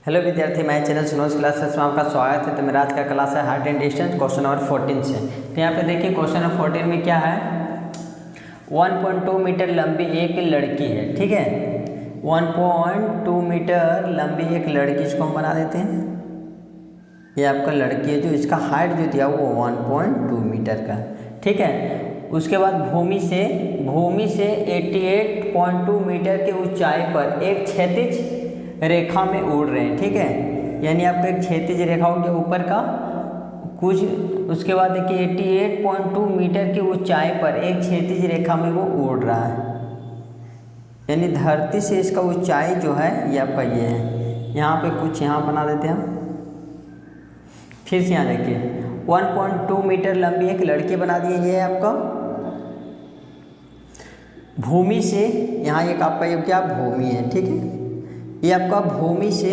Hello विद्यार्थी, मैं channel Sunoj classes में आपका स्वागत है। तो मेरा आज का क्लास है heart and distance question number 14 से। तो यहाँ पे देखिए क्वेश्चन नंबर 14 में क्या है, 1.2 मीटर लंबी एक लड़की है। ठीक है, 1.2 मीटर लंबी एक लड़की, इसको हम बना देते हैं। ये आपका लड़की है, जो इसका हाइट जो दिया वो 1.2 मीटर का। ठीक है, उसके बाद भूमि से 88.2 मीटर की ऊंचाई पर एक क्षैतिज रेखा में उड़ रहे हैं। ठीक है, यानी आपका एक क्षैतिज रेखा हो गया ऊपर का कुछ, उसके बाद देखिए 88.2 मीटर की ऊंचाई पर एक क्षैतिज रेखा में वो उड़ रहा है, यानी धरती से इसका ऊंचाई जो है ये आपका ये है। यहाँ पे कुछ यहाँ बना देते हैं हम। फिर से यहाँ देखिए 1.2 मीटर लंबी एक लड़की बना दी है। ये है आपका भूमि से, यहाँ एक आपका ये क्या भूमि है। ठीक है, ये आपका भूमि से,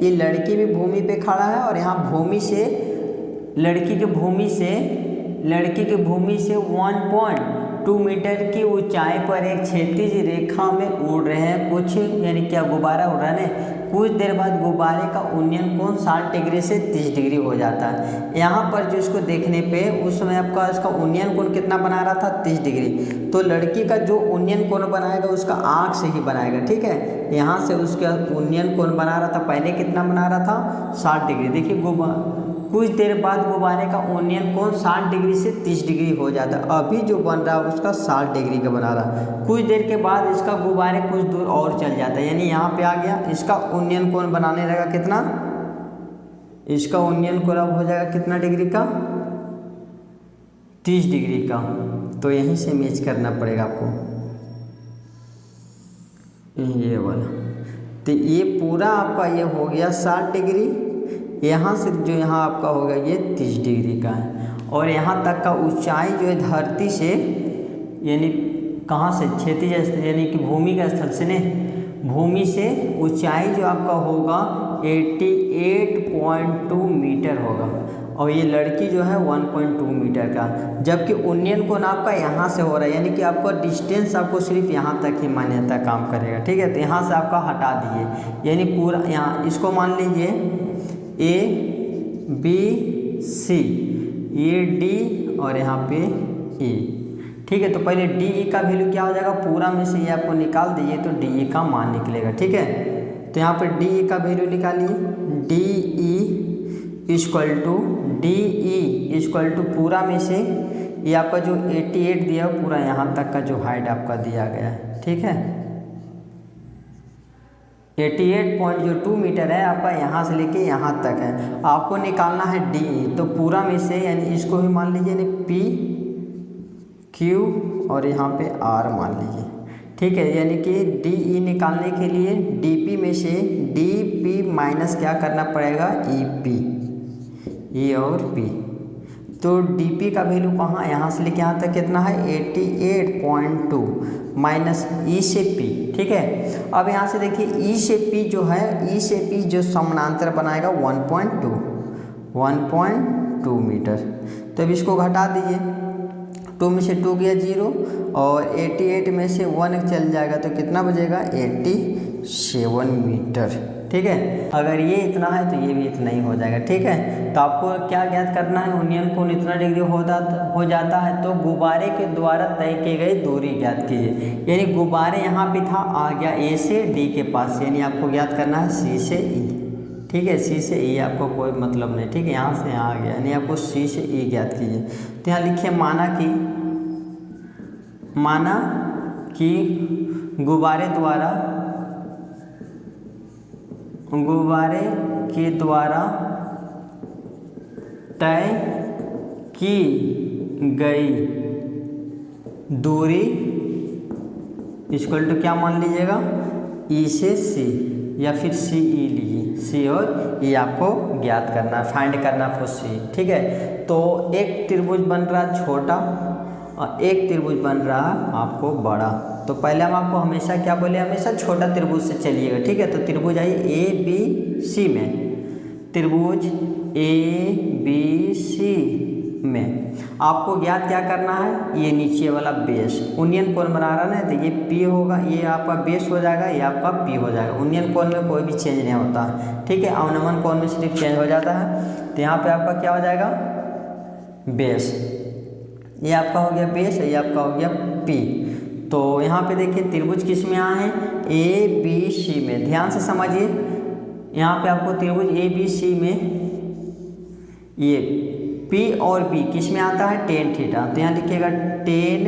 ये लड़की भी भूमि पे खड़ा है और यहाँ भूमि से लड़की के भूमि से 1.2 मीटर की ऊंचाई पर एक क्षैतिज रेखा में उड़ रहे हैं कुछ, यानी क्या गुब्बारा उड़ रहा है ना। कुछ देर बाद गुब्बारे का उन्नयन कोण 60 डिग्री से 30 डिग्री हो जाता है। यहाँ पर जो इसको देखने पे उस समय आपका इसका उन्नयन कोण कितना बना रहा था, 30 डिग्री। तो लड़की का जो उन्नयन कोण बनाएगा उसका आँख से ही बनाएगा। ठीक है, यहाँ से उसका उन्नयन कोण बना रहा था, पहले कितना बना रहा था, 60 डिग्री। देखिए कुछ देर बाद गुब्बारे का उन्नयन कोण 60 डिग्री से 30 डिग्री हो जाता है। अभी जो बन रहा है उसका 60 डिग्री का बना रहा है। कुछ देर के बाद इसका गुब्बारे कुछ दूर और चल जाता है, यानी यहाँ पे आ गया। इसका उन्नयन कोण बनाने लगा कितना, इसका उन्नयन कोण अब हो जाएगा कितना डिग्री का, 30 डिग्री का। तो यहीं से मैच करना पड़ेगा आपको, ये वाला। तो ये पूरा आपका ये हो गया 60 डिग्री, यहाँ से जो यहाँ आपका होगा ये 30 डिग्री का है। और यहाँ तक का ऊंचाई जो है धरती से, यानी कहाँ से, क्षैतिज यानी कि भूमि का स्थल से, ने भूमि से ऊंचाई जो आपका होगा 88.2 मीटर होगा। और ये लड़की जो है 1.2 मीटर का, जबकि उन्नयन कोण आपका यहाँ से हो रहा है, यानी कि आपका डिस्टेंस आपको सिर्फ यहाँ तक ही मान्यता काम करेगा। ठीक है, तो यहाँ से आपका हटा दिए, यानी पूरा यहाँ इसको मान लीजिए A B C, ये D और यहाँ पे E। ठीक है, तो पहले DE का वैल्यू क्या हो जाएगा, पूरा में से ये आपको निकाल दीजिए तो DE का मान निकलेगा। ठीक है, तो यहाँ पर DE का वैल्यू निकालिए, DE इक्वल टू पूरा में से ये आपका जो 88 दिया पूरा यहाँ तक का जो हाइट आपका दिया गया है। ठीक है, 88.2 मीटर है आपका, यहाँ से लेके यहाँ तक है। आपको निकालना है DE, तो पूरा में से यानी इसको भी मान लीजिए, यानी P Q और यहाँ पे R मान लीजिए। ठीक है, यानी कि DE निकालने के लिए DP में से DP माइनस क्या करना पड़ेगा, EP, E और P। तो DP का वैल्यू कहाँ, यहाँ से लेके यहाँ तक कितना है, 88.2 माइनस E से P। ठीक है, अब यहाँ से देखिए E से P जो है, E से P जो समानांतर बनाएगा 1.2 मीटर। तो अब इसको घटा दीजिए, 2 में से 2 गया 0 और 88 में से 1 चल जाएगा तो कितना बचेगा, 87 मीटर। ठीक है, अगर ये इतना है तो ये भी इतना ही हो जाएगा। ठीक है, तो आपको क्या ज्ञात करना है, उन्नयन कोण इतना डिग्री हो जाता है तो गुब्बारे के द्वारा तय की गई दूरी ज्ञात कीजिए। यानी गुब्बारे यहाँ पे था, आ गया A से D के पास, यानी आपको ज्ञात करना है C से E। ठीक है, C से E आपको कोई मतलब नहीं। ठीक है, यहाँ से यहाँ आ गया, यानी आपको C से E ज्ञात कीजिए। तो यहाँ लिखिए माना कि गुब्बारे के द्वारा तय की गई दूरी इक्वल टू क्या मान लीजिएगा, E से C या फिर CE लीजिए, C और E आपको ज्ञात करना है, फाइंड करना आपको C। ठीक है, तो एक त्रिभुज बन रहा छोटा और एक त्रिभुज बन रहा आपको बड़ा। तो पहले हम आपको हमेशा क्या बोले, हमेशा छोटा त्रिभुज से चलिएगा। ठीक है, तो त्रिभुज आई ABC में, त्रिभुज ABC में। आपको ज्ञात क्या करना है, ये नीचे वाला बेस उन्नयन कोण बना रहा है तो ये P होगा, ये आपका बेस हो जाएगा, ये आपका P हो जाएगा। उन्नयन कोण में कोई भी चेंज नहीं होता, ठीक है। अवनमन कोण में सिर्फ चेंज हो जाता है। तो यहाँ पे आपका क्या हो जाएगा, बेस, ये आपका हो गया बेस, ये आपका हो गया P। तो यहाँ पे देखिए त्रिभुज किस में आए हैं, ABC में। ध्यान से समझिए, यहाँ पे आपको त्रिभुज ABC में ये P और B किस में आता है, टेन थीटा। तो यहाँ लिखिएगा टेन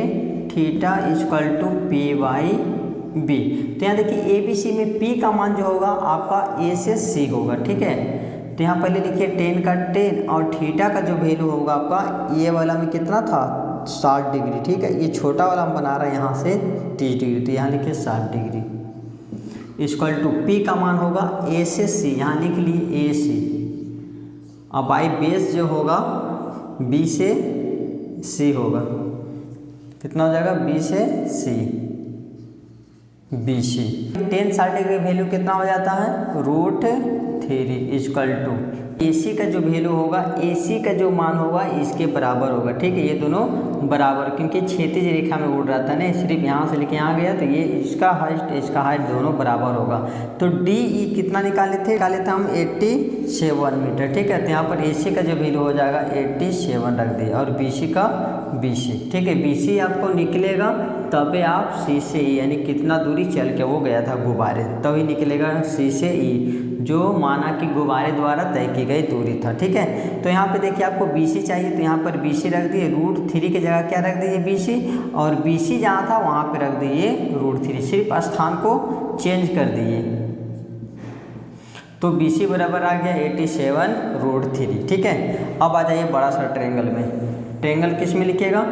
थीटा इक्वल टू P/B। तो यहाँ देखिए ABC में P का मान जो होगा आपका A से C होगा, ठीक है। तो यहाँ पहले लिखिए टेन का टेन और थीटा का जो वैल्यू होगा आपका, ये वाला में कितना था 60 डिग्री, ठीक है। ये छोटा वाला हम बना रहे हैं यहाँ से 30 डिग्री, तो यहाँ लिखिए 60 डिग्री इक्वल टू P का मान होगा A से C, यहाँ लिख लिए AC। अब बाई बेस जो होगा B से C होगा, कितना हो जाएगा B से C, BC। Ten 60 degree value कितना हो जाता है, √3 इक्वल टू AC का जो वैल्यू होगा, AC का जो मान होगा इसके बराबर होगा, ठीक है। ये दोनों बराबर, क्योंकि क्षैतिज रेखा में उड़ रहा था ना, सिर्फ यहाँ से लेके यहाँ गया, तो ये इसका हाइट दोनों बराबर होगा। तो DE कितना निकाले थे हम 87 मीटर, ठीक है। तो यहाँ पर AC का जो वैल्यू हो जाएगा 87 रख दिए, और BC का BC, ठीक है। BC आपको निकलेगा तभी आप C से E, यानी कितना दूरी चल के वो गया था गुब्बारे, तभी निकलेगा C से E, जो माना कि गुब्बारे द्वारा तय की गई दूरी था, ठीक है। तो यहाँ पे देखिए आपको BC चाहिए, तो यहाँ पर BC रख दिए, √3 की जगह क्या रख दिए BC, और BC जहाँ था वहाँ पे रख दिए √3, सिर्फ स्थान को चेंज कर दिए। तो BC बराबर आ गया 87 √3, ठीक है। अब आ जाइए बड़ा सा ट्रायंगल में। ट्रायंगल किस में लिखिएगा,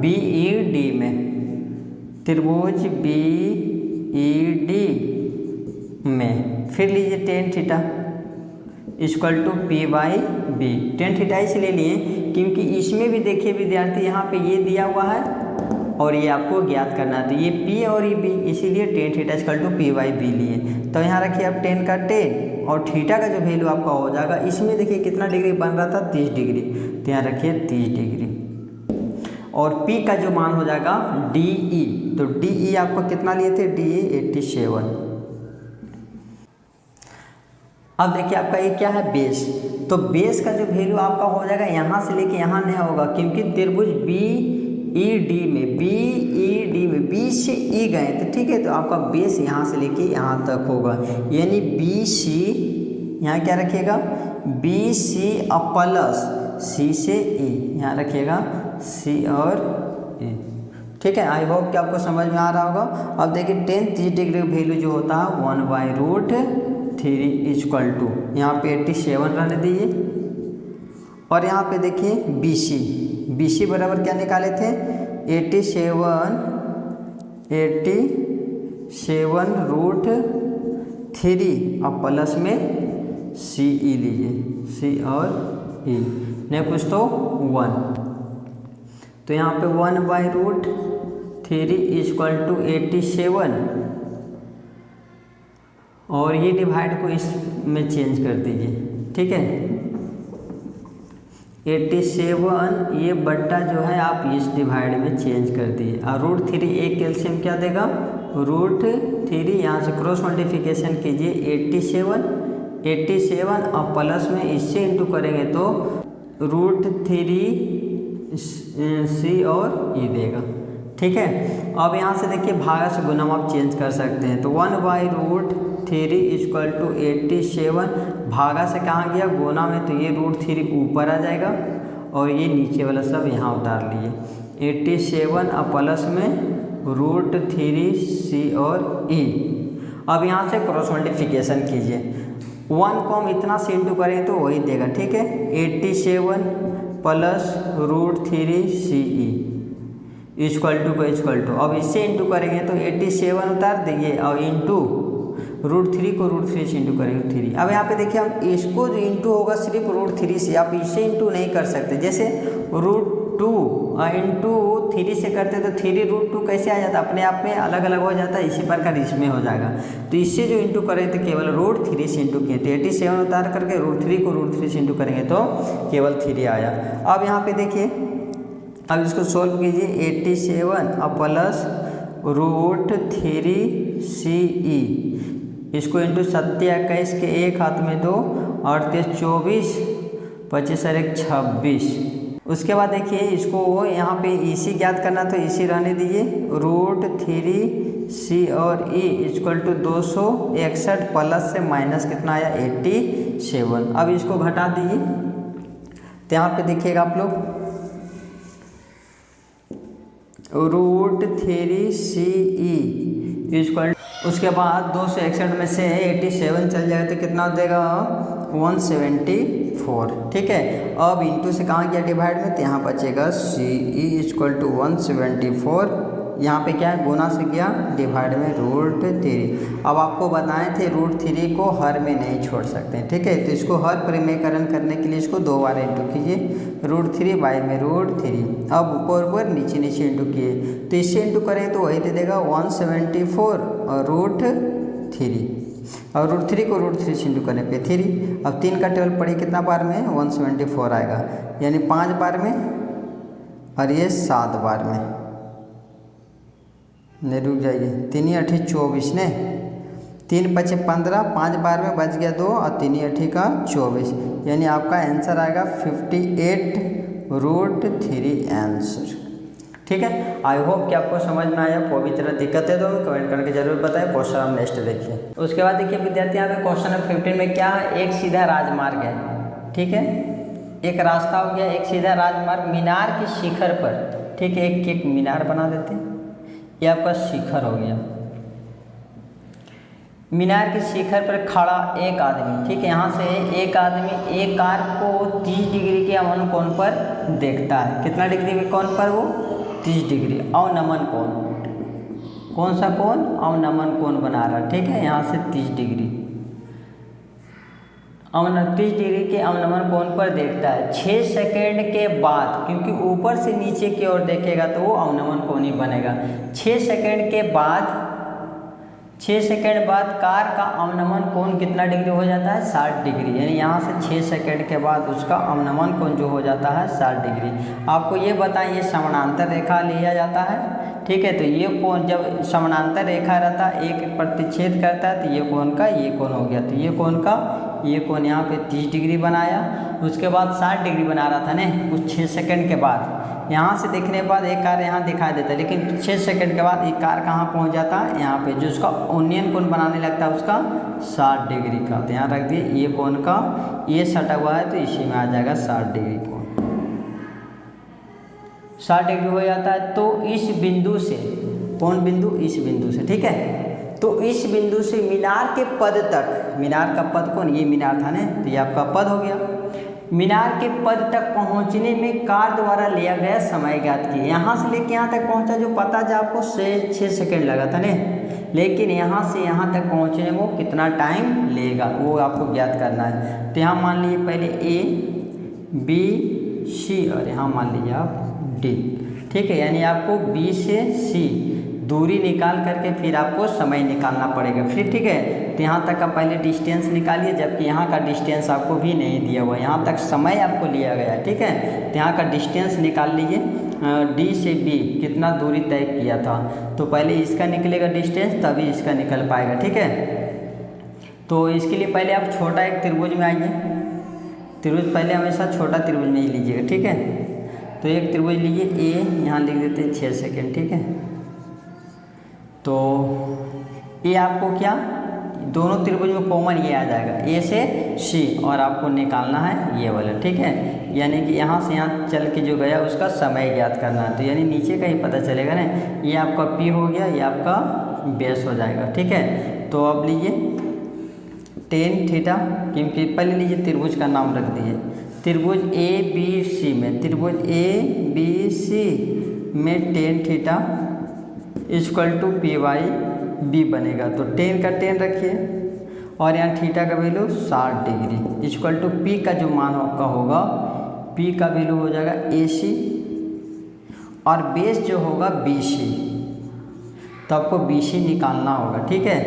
BED में, त्रिभुज BED में। फिर लीजिए टेन थीटा इक्वल टू P/B। टेन थीटा इसलिए लिए क्योंकि इसमें भी देखिए विद्यार्थी, यहाँ पे ये दिया हुआ है और ये आपको ज्ञात करना है, तो ये P और ये B, इसीलिए टेन थीटा इक्वल टू P/B लिए। तो यहाँ रखिए आप टेन का टेन और थीटा का जो वैल्यू आपका हो जाएगा, इसमें देखिए कितना डिग्री बन रहा था 30 डिग्री, तो यहाँ रखिए 30 डिग्री, और P का जो मान हो जाएगा DE। तो DE आपको कितना लिए थे, DE 87। अब देखिए आपका ये क्या है, बेस। तो बेस का जो वैल्यू आपका हो जाएगा यहाँ से लेके यहाँ नहीं होगा, क्योंकि त्रिभुज BED में B से E गए थे, ठीक है। तो आपका बेस यहाँ से लेके यहाँ तक होगा, यानी BC, यहाँ क्या रखिएगा BC प्लस C से E, यहाँ रखिएगा C और E, ठीक है। आई होप कि आपको समझ में आ रहा होगा। अब देखिए टेन 30 डिग्री वैल्यू जो होता है 1/√3 इक्वल टू, यहाँ पे 87 रहने दीजिए, और यहाँ पे देखिए BC बराबर क्या निकाले थे 87 √3 और प्लस में CE लीजिए, C और E, नहीं कुछ तो 1। तो यहाँ पे 1/√3 इक्वल टू 87, और ये डिवाइड को इसमें चेंज कर दीजिए, ठीक है। 87 ये बट्टा जो है आप इस डिवाइड में चेंज कर दिए, और √3 एक कैल्शियम क्या देगा √3, यहाँ से क्रॉस मल्टीप्लिकेशन कीजिए 87 और प्लस में इससे इंटू करेंगे तो √3 C और E देगा, ठीक है। अब यहाँ से देखिए भागा से गुना आप चेंज कर सकते हैं, तो 1/√3 इक्वल टू 87, भागा से कहाँ गया गुना में, तो ये √3 ऊपर आ जाएगा और ये नीचे वाला सब यहाँ उतार लिए 87 और प्लस में √3 C और E। अब यहाँ से क्रॉस मल्टीप्लिकेशन कीजिए, 1 को हम इतना से इंटू करें तो वही देगा, ठीक है। 87 प्लस √3 CE इक्वल टू को इक्वल टू, अब इससे इंटू करेंगे तो 87 उतार देंगे और इंटू √3 को √3 से इंटू करेंगे 3। अब यहाँ पे देखिए हम इसको जो इंटू होगा सिर्फ √3 से, आप इससे इंटू नहीं कर सकते। जैसे √2 इंटू 3 से करते तो 3√2 कैसे आ जाता, अपने आप में अलग अलग हो जाता है, इसी प्रकार इसमें हो जाएगा। तो इससे जो इंटू करेंगे तो केवल √3 से इंटू किए, तो 87 उतार करके √3 को √3 से इंटू करेंगे तो केवल 3 आया। अब यहाँ पे देखिए, अब इसको सोल्व कीजिए, 87 अब प्लस √3CE, इसको इंटू 7 के 1 हाथ में 2 और 24 25 और 1 26। उसके बाद देखिए इसको यहाँ पे इसी ज्ञात करना, तो इसी रहने दीजिए, √3C और E इक्वल टू 261 प्लस से माइनस कितना आया 87। अब इसको घटा दीजिए, तो यहाँ पे देखिएगा आप लोग, √3CE इक्वल, उसके बाद 261 में से 87 चल जाएगा तो कितना हो जाएगा 174। ठीक है, अब इंटू से कहाँ गया डिवाइड में, तो यहाँ बचेगा CE इक्वल टू 174, यहाँ पे क्या है गुना से गया डिवाइड में √3। अब आपको बताए थे √3 को हर में नहीं छोड़ सकते हैं। ठीक है, तो इसको हर परिमेयकरण करने के लिए इसको 2 बार इंटू कीजिए, √3 बाई में √3, अब ऊपर ऊपर नीचे नीचे इंटू किए, तो इससे इंटू करें तो वही दे देगा 174 और √3, और √3 को √3 से इंटू करने पे 3। अब 3 का टेबल पढ़िए कितना बार में 174 आएगा, यानी 5 बार में और ये 7 बार में, नहीं रुक जाइए, 3 8 24 ने, 3 5 15, 5 बार में बच गया 2 और 3 8 का 24, यानी आपका आंसर आएगा 58√3 आंसर। ठीक है, आई होप कि आपको समझ में आया। कोई भी तरह दिक्कत है तो कमेंट करके जरूर बताएं। क्वेश्चन हम नेक्स्ट देखिए। उसके बाद देखिए विद्यार्थी, यहाँ पे क्वेश्चन नंबर 15 में क्या है, एक सीधा राजमार्ग है। ठीक है, एक रास्ता हो गया, एक सीधा राजमार्ग मीनार के शिखर पर, ठीक है, एक मीनार बना देते हैं, ये आपका शिखर हो गया। मीनार के शिखर पर खड़ा एक आदमी, ठीक है, यहाँ से एक आदमी एक कार को 30 डिग्री के अवनमन कोण पर देखता है। कितना डिग्री के कोण पर, वो 30 डिग्री अवनमन कोण। कौन सा कोण, अवनमन कोण बना रहा है। ठीक है, यहाँ से 30 डिग्री 30 डिग्री के अवनमन कोण पर देखता है। 6 सेकेंड के बाद, क्योंकि ऊपर से नीचे की ओर देखेगा तो वो अवनमन कोण ही बनेगा। 6 सेकेंड के बाद, 6 सेकेंड बाद कार का अवनमन कोण कितना डिग्री हो जाता है, 60 डिग्री, यानी यहाँ से 6 सेकेंड के बाद उसका अवनमन कोण जो हो जाता है 60 डिग्री। आपको ये बताएं, ये समानांतर रेखा लिया जाता है। ठीक है, तो ये कोण जब समानांतर रेखा रहता है, एक प्रतिच्छेद करता है, तो ये कोण का ये कोण हो गया, तो ये कोण का ये कोण यहाँ पे 30 डिग्री बनाया। उसके बाद 60 डिग्री बना रहा था ना कुछ 6 सेकेंड के बाद। यहाँ से देखने के बाद एक कार यहाँ दिखाई देता है, लेकिन 6 सेकंड के बाद एक कार कहाँ पहुँच जाता है, यहाँ पे, जो उसका उन्नयन कोण बनाने लगता है उसका 60 डिग्री का। तो यहाँ रख दिए, ये कोण का ये सटा हुआ है तो इसी में आ जाएगा 60 डिग्री कोण, 60 डिग्री हो जाता है। तो इस बिंदु से, कौन बिंदु, इस बिंदु से, ठीक है, तो इस बिंदु से मीनार के पद तक, मीनार का पद कौन, ये मीनार था ना, तो ये आपका पद हो गया। मीनार के पद तक पहुंचने में कार द्वारा लिया गया समय ज्ञात किए। यहाँ से लेके यहाँ तक पहुंचा, जो पता जो आपको 6 सेकेंड लगा था ना, लेकिन यहाँ से यहाँ तक पहुंचने को कितना टाइम लेगा वो आपको ज्ञात करना है। तो यहाँ मान लीजिए पहले A B C और यहाँ मान लीजिए आप D। ठीक है, यानी आपको B से C दूरी निकाल करके फिर आपको समय निकालना पड़ेगा फिर। ठीक है, तो यहाँ तक का पहले डिस्टेंस निकालिए, जबकि यहाँ का डिस्टेंस आपको भी नहीं दिया हुआ, यहाँ तक समय आपको लिया गया है। ठीक है, तो यहाँ का डिस्टेंस निकाल लीजिए, D से B कितना दूरी तय किया था, तो पहले इसका निकलेगा डिस्टेंस तभी इसका निकल पाएगा। ठीक है, तो इसके लिए पहले आप छोटा एक त्रिभुज में आइए। त्रिभुज पहले हमेशा छोटा त्रिभुज में ही लीजिएगा। ठीक है, तो एक त्रिभुज लीजिए A, यहाँ लिख देते हैं 6 सेकेंड। ठीक है, तो ये आपको क्या, दोनों त्रिभुज में कॉमन ये आ जाएगा A से C, और आपको निकालना है ये वाला। ठीक है, यानी कि यहाँ से यहाँ चल के जो गया उसका समय ज्ञात करना है, तो यानी नीचे का ही पता चलेगा ना, ये आपका P हो गया, ये आपका बेस हो जाएगा। ठीक है, तो अब लीजिए tan थीटा, क्योंकि पहले लीजिए त्रिभुज का नाम रख दीजिए, त्रिभुज ABC में, त्रिभुज ABC में tan थीटा इक्वल टू PY B बनेगा। तो tan का tan रखिए और यहाँ थीटा का value 60 degree equal to P का जो मान आपका होगा, P का वैल्यू हो जाएगा AC और बेस जो होगा BC, तो आपको BC निकालना होगा, ठीक है।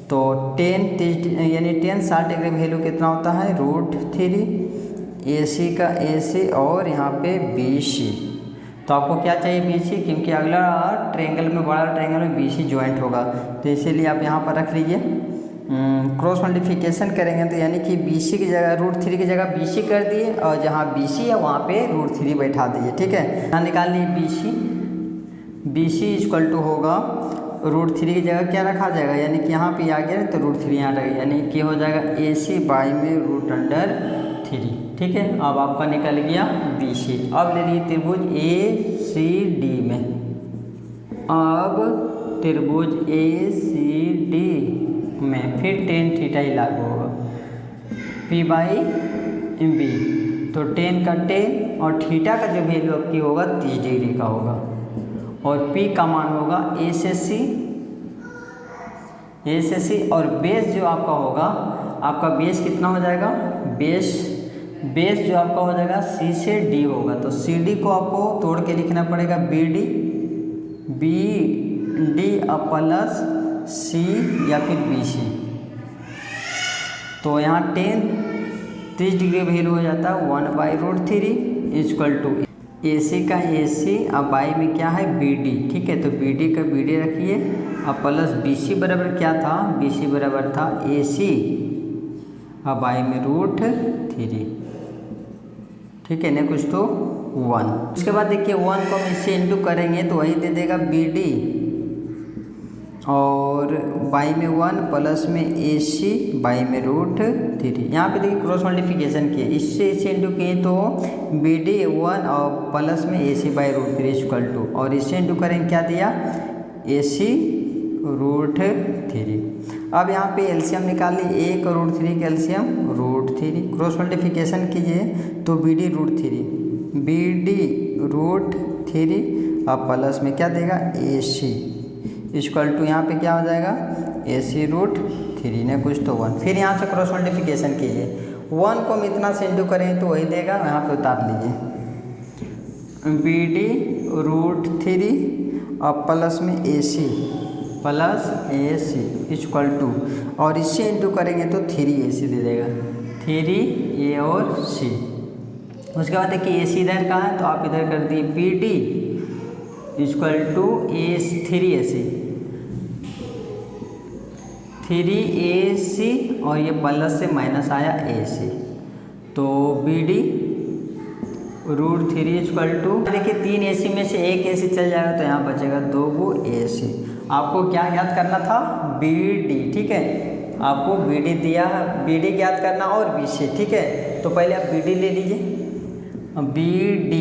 तो 10 यानी 10 60 डिग्री वैल्यू कितना होता है, √3 AC का AC और यहाँ पे BC। तो आपको क्या चाहिए, BC, क्योंकि अगला ट्रायंगल में, बड़ा ट्रायंगल में BC ज्वाइंट होगा, तो इसीलिए आप यहाँ पर रख लीजिए। क्रॉस मल्टीप्लिकेशन करेंगे तो यानी कि BC की जगह √3 की जगह BC कर दिए और जहाँ BC है वहाँ पे √3 बैठा दिए, ठीक है। यहाँ निकाल लिए BC इक्वल टू होगा √3 की जगह क्या रखा जाएगा, यानी कि यहाँ पे आ गया तो √3 यहाँ रहेगा, यानी कि हो जाएगा AC बाई में √3, ठीक है। अब आपका निकल गया BC। अब ले लीजिए त्रिभुज ACD में, अब त्रिभुज ACD में फिर tan थीटा ही लागू होगा, P/B। तो tan का tan और थीटा का जो वैल्यू आपकी होगा 30 डिग्री का होगा, और P का मान होगा A से C, और बेस जो आपका होगा, आपका बेस कितना हो जाएगा, बेस जो आपका हो जाएगा C से D होगा, तो CD को आपको तोड़ के लिखना पड़ेगा BD प्लस C या फिर BC। तो यहाँ tan 30 डिग्री वैल्यू हो जाता है 1/√3 इक्वल टू AC का AC, अब बाई में क्या है BD, ठीक है। तो BD का BD रखिए, अब प्लस BC बराबर क्या था, BC बराबर था AC, अब बाई में √3, ठीक है ना, कुछ तो 1। उसके बाद देखिए 1 को हम इससे इंटू करेंगे तो वही दे देगा BD, और बाई में 1 प्लस में AC बाई में √3। यहाँ पे देखिए क्रॉस मल्टीप्लिकेशन किए, इससे इंटू किए तो BD 1 और प्लस में AC बाई √3 इक्वल टू, और इससे इंटू करेंगे क्या दिया, AC √3। अब यहाँ पे एलसीएम निकाल ली, 1 और √3 का एलसीएम √3, क्रॉस मल्टीप्लिकेशन कीजिए तो BD √3 अब प्लस में क्या देगा AC इक्वल टू, यहाँ पे क्या हो जाएगा AC √3 ने कुछ तो 1। फिर यहाँ से क्रॉस मल्टीप्लिकेशन कीजिए, 1 को हम इतना से इंटू करें तो वही देगा, यहाँ पे उतार लीजिए BD √3 और प्लस में AC इक्वल टू, और इससे इंटू करेंगे तो 3AC दे देगा, 3A और C। उसके बाद देखिए AC इधर कहाँ है, तो आप इधर कर दिए BD इक्वल टू 3AC और ये प्लस से माइनस आया AC, तो BD √3 इक्वल टू, देखिए 3AC में से 1AC चल जाएगा तो यहाँ बचेगा 2 AC। आपको क्या ज्ञात करना था, BD, ठीक है। आपको BD दिया, BD ज्ञात करना और BC, ठीक है। तो पहले आप BD ले लीजिए, BD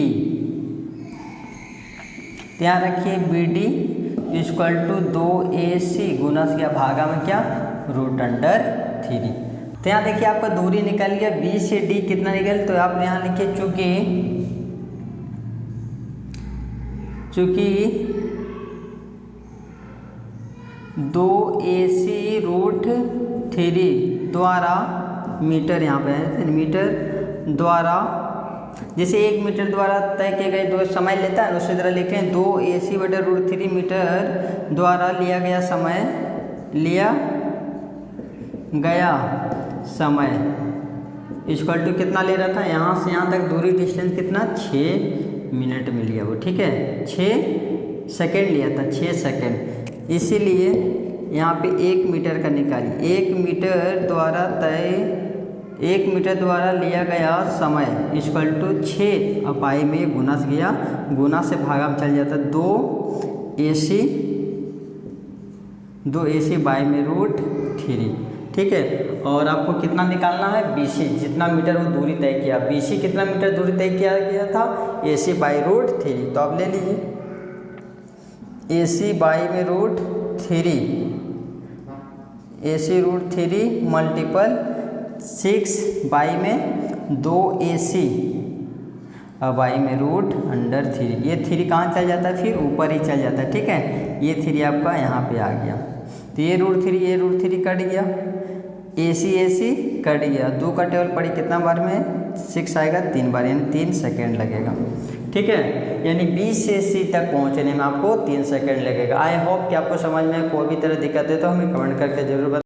ध्यान रखिए BD इक्वल टू 2AC गुना किया भागा में क्या √3। तो यहाँ देखिए आपका दूरी निकल गया B से D कितना निकल, तो आप यहाँ लिखिए चूँकि 2AC √3 द्वारा मीटर, यहाँ पे है मीटर द्वारा, जैसे 1 मीटर द्वारा तय किए गए दो समय लेता है, उसी तरह लिखें 2AC बटे √3 मीटर द्वारा लिया गया समय इक्वल टू कितना ले रहा था, यहाँ से यहाँ तक दूरी डिस्टेंस कितना 6 मिनट में लिया वो, ठीक है। 6 सेकेंड लिया था, 6 सेकेंड, इसीलिए यहाँ पे 1 मीटर का निकालिए, 1 मीटर द्वारा लिया गया समय इक्वल टू 6, अब पाई में गुना से गया, गुना से भागा में चल जाता 2AC बाई में √3, ठीक है। और आपको कितना निकालना है BC, जितना मीटर वो दूरी तय किया, BC कितना मीटर दूरी तय किया गया था AC बाई √3, तो आप ले लीजिए AC बाई में √3, AC √3 मल्टीपल 6 बाई में 2AC अब बाई में √3, ये 3 कहाँ चल जाता है, फिर ऊपर ही चल जाता है, ठीक है। ये 3 आपका यहाँ पे आ गया, तो ये √3 कट गया, AC कट गया, 2 का टेबल पड़ी कितना बार में 6 आएगा 3 बार, यानी 3 सेकेंड लगेगा, ठीक है, यानी बी से सी तक पहुंचने में आपको 3 सेकंड लगेगा। आई होप कि आपको समझ में कोई भी तरह दिक्कत है तो हमें कमेंट करके जरूर बताएं।